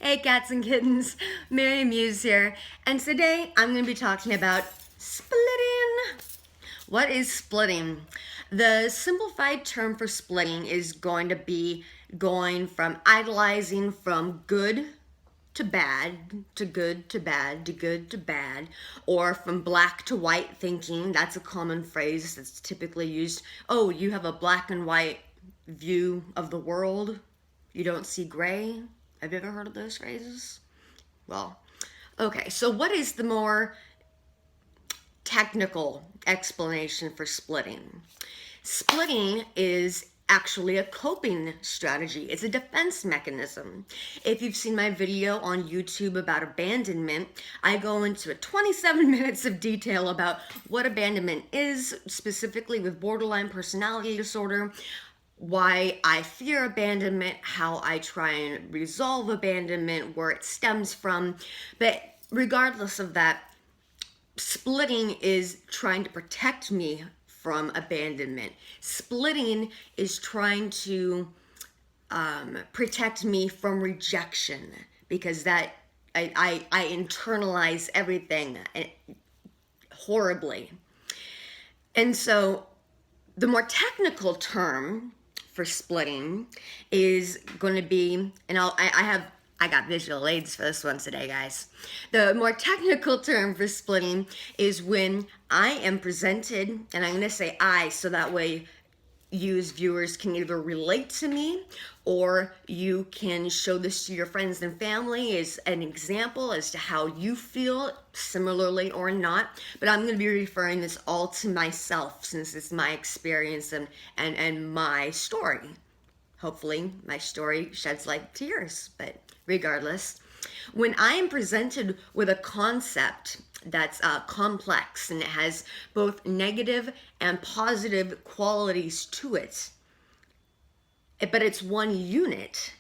Hey cats and kittens, Mary Muse here, and today I'm going to be talking about splitting. What is splitting? The simplified term for splitting is going to be going from idolizing from good to bad, to good to bad, to good to bad, or from black to white thinking. That's a common phrase that's typically used. Oh, you have a black and white view of the world. You don't see gray. Have you ever heard of those phrases? Well, okay, so what is the more technical explanation for splitting? Splitting is actually a coping strategy. It's a defense mechanism. If you've seen my video on YouTube about abandonment, I go into 27 minutes of detail about what abandonment is, specifically with borderline personality disorder, why I fear abandonment, how I try and resolve abandonment, where it stems from. But regardless of that, splitting is trying to protect me from abandonment. Splitting is trying to protect me from rejection, because that I internalize everything horribly. And so the more technical term for splitting is going to be, and I got visual aids for this one today, guys. The more technical term for splitting is when I am presented, and I'm going to say I, so that way you as viewers can either relate to me, or you can show this to your friends and family as an example as to how you feel similarly or not. But I'm going to be referring this all to myself, since it's my experience and my story. Hopefully my story sheds light to yours, but regardless, when I am presented with a concept that's complex and it has both negative and positive qualities to it, but it's one unit,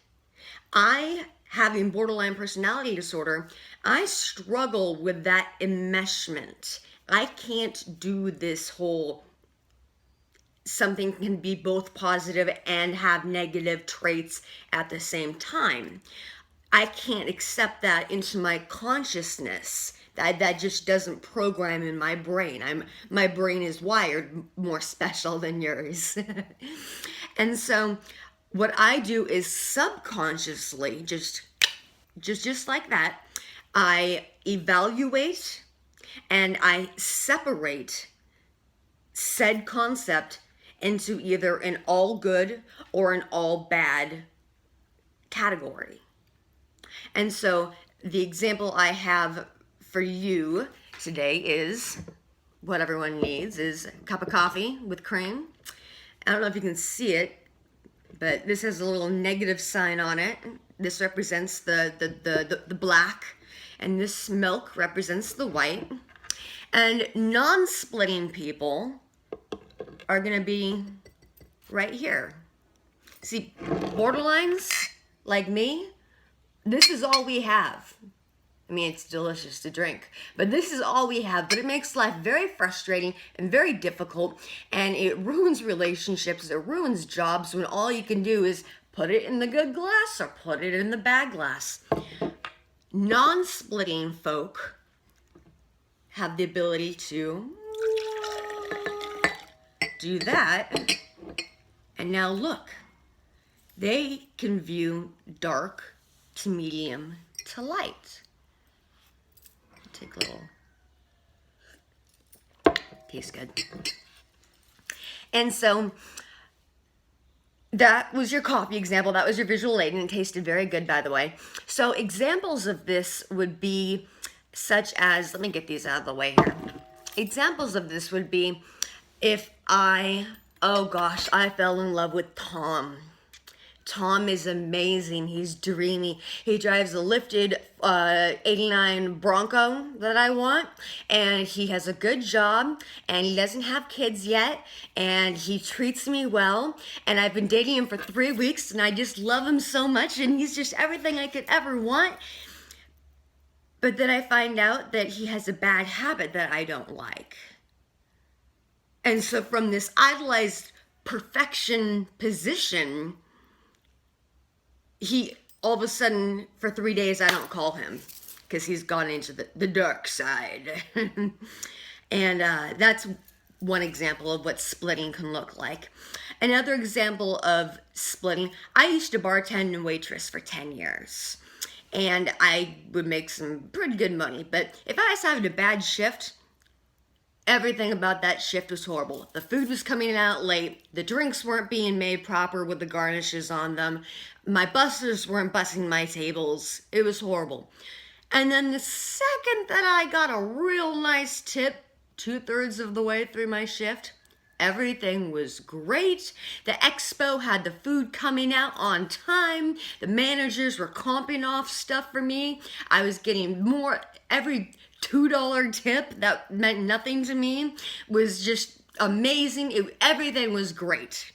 having borderline personality disorder, I struggle with that enmeshment. I can't do this whole something can be both positive and have negative traits at the same time. I can't accept that into my consciousness. That just doesn't program in my brain. My brain is wired more special than yours. And so what I do is subconsciously, just like that, I evaluate and I separate said concept into either an all good or an all bad category. And so the example I have for you today is what everyone needs is a cup of coffee with cream. I don't know if you can see it, but this has a little negative sign on it. This represents the black, and this milk represents the white. And non-splitting people are going to be right here. See, borderlines like me, this is all we have. I mean, it's delicious to drink, but this is all we have. But it makes life very frustrating and very difficult, and it ruins relationships, it ruins jobs when all you can do is put it in the good glass or put it in the bad glass. Non-splitting folk have the ability to do that, and now look, they can view dark to medium to light. Take a little, tastes good. And so that was your coffee example, that was your visual aid, and it tasted very good, by the way. So examples of this would be such as, let me get these out of the way here. Examples of this would be if oh gosh, I fell in love with Tom. Tom is amazing. He's dreamy. He drives a lifted 89 Bronco that I want, and he has a good job, and he doesn't have kids yet, and he treats me well, and I've been dating him for 3 weeks, and I just love him so much, and he's just everything I could ever want. But then I find out that he has a bad habit that I don't like. And so from this idolized perfection position, he all of a sudden, for 3 days, I don't call him because he's gone into the dark side. And that's one example of what splitting can look like. Another example of splitting, I used to bartend and waitress for 10 years. And I would make some pretty good money. But if I was having a bad shift, everything about that shift was horrible. The food was coming out late. The drinks weren't being made proper with the garnishes on them. My bussers weren't bussing my tables. It was horrible. And then the second that I got a real nice tip, 2/3 of the way through my shift, everything was great. The expo had the food coming out on time. The managers were comping off stuff for me. I was getting more. Every $2 tip that meant nothing to me was just amazing. Everything was great.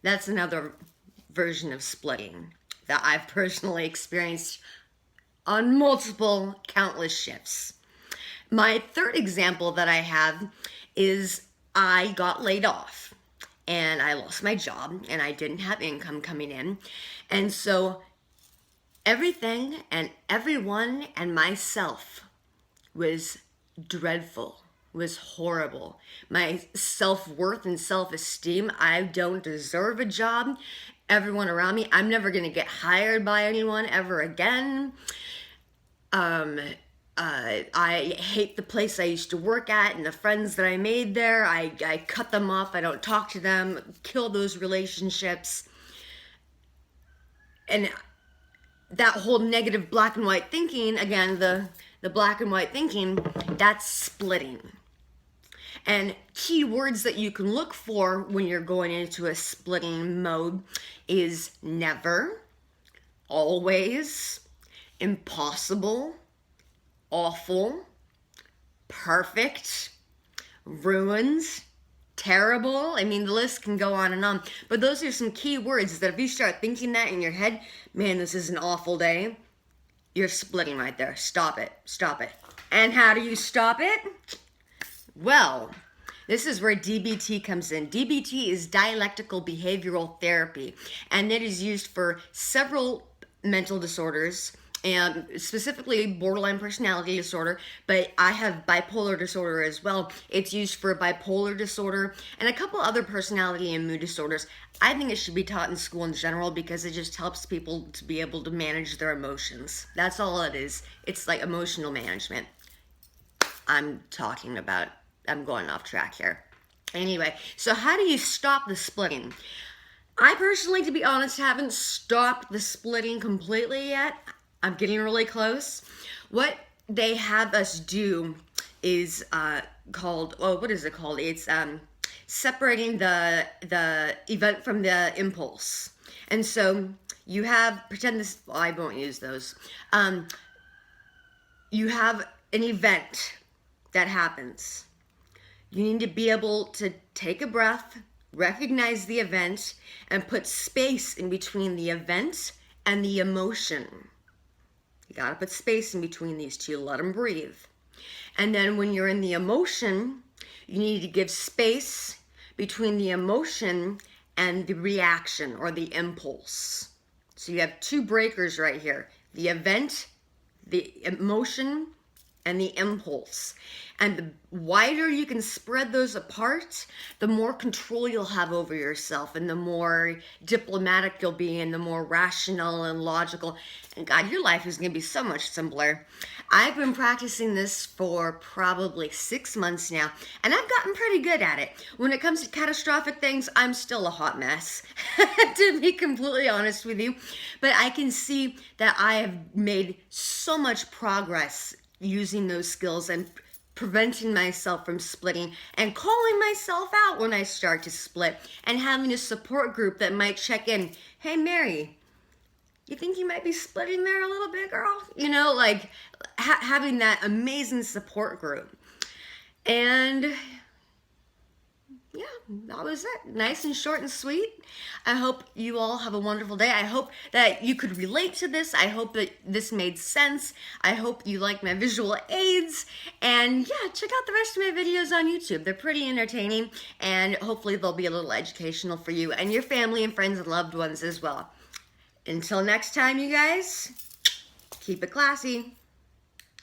That's another version of splitting that I've personally experienced on multiple, countless shifts. My third example that I have is I got laid off and I lost my job and I didn't have income coming in. And so everything and everyone and myself was dreadful, was horrible. My self-worth and self-esteem, I don't deserve a job. Everyone around me, I'm never gonna get hired by anyone ever again. I hate the place I used to work at and the friends that I made there. I cut them off. I don't talk to them, kill those relationships. And that whole negative black and white thinking, again, the black and white thinking, that's splitting. And key words that you can look for when you're going into a splitting mode is never, always, impossible, awful, perfect, ruined, terrible. I mean, the list can go on and on. But those are some key words that if you start thinking that in your head, man, this is an awful day, you're splitting right there. Stop it. Stop it. And how do you stop it? Well, this is where DBT comes in. DBT is dialectical behavioral therapy, and it is used for several mental disorders, and specifically borderline personality disorder, but I have bipolar disorder as well. It's used for bipolar disorder and a couple other personality and mood disorders. I think it should be taught in school in general because it just helps people to be able to manage their emotions. That's all it is. It's like emotional management. I'm going off track here. Anyway, so how do you stop the splitting? I personally, to be honest, haven't stopped the splitting completely yet. I'm getting really close. What they have us do is called, what is it called? It's separating the event from the impulse. And so you have, pretend this, well, I won't use those. You have an event that happens. You need to be able to take a breath, recognize the event, and put space in between the event and the emotion. You gotta put space in between these two, let them breathe. And then when you're in the emotion, you need to give space between the emotion and the reaction or the impulse. So you have two breakers right here, the event, the emotion, and the impulse. And the wider you can spread those apart, the more control you'll have over yourself and the more diplomatic you'll be and the more rational and logical. And God, your life is going to be so much simpler. I've been practicing this for probably 6 months now, and I've gotten pretty good at it. When it comes to catastrophic things, I'm still a hot mess, to be completely honest with you. But I can see that I have made so much progress using those skills and preventing myself from splitting and calling myself out when I start to split and having a support group that might check in. Hey, Mary, you think you might be splitting there a little bit, girl? You know, like having that amazing support group. And yeah, that was it. Nice and short and sweet. I hope you all have a wonderful day. I hope that you could relate to this. I hope that this made sense. I hope you like my visual aids. And yeah, check out the rest of my videos on YouTube. They're pretty entertaining, and hopefully they'll be a little educational for you and your family and friends and loved ones as well. Until next time, you guys, keep it classy.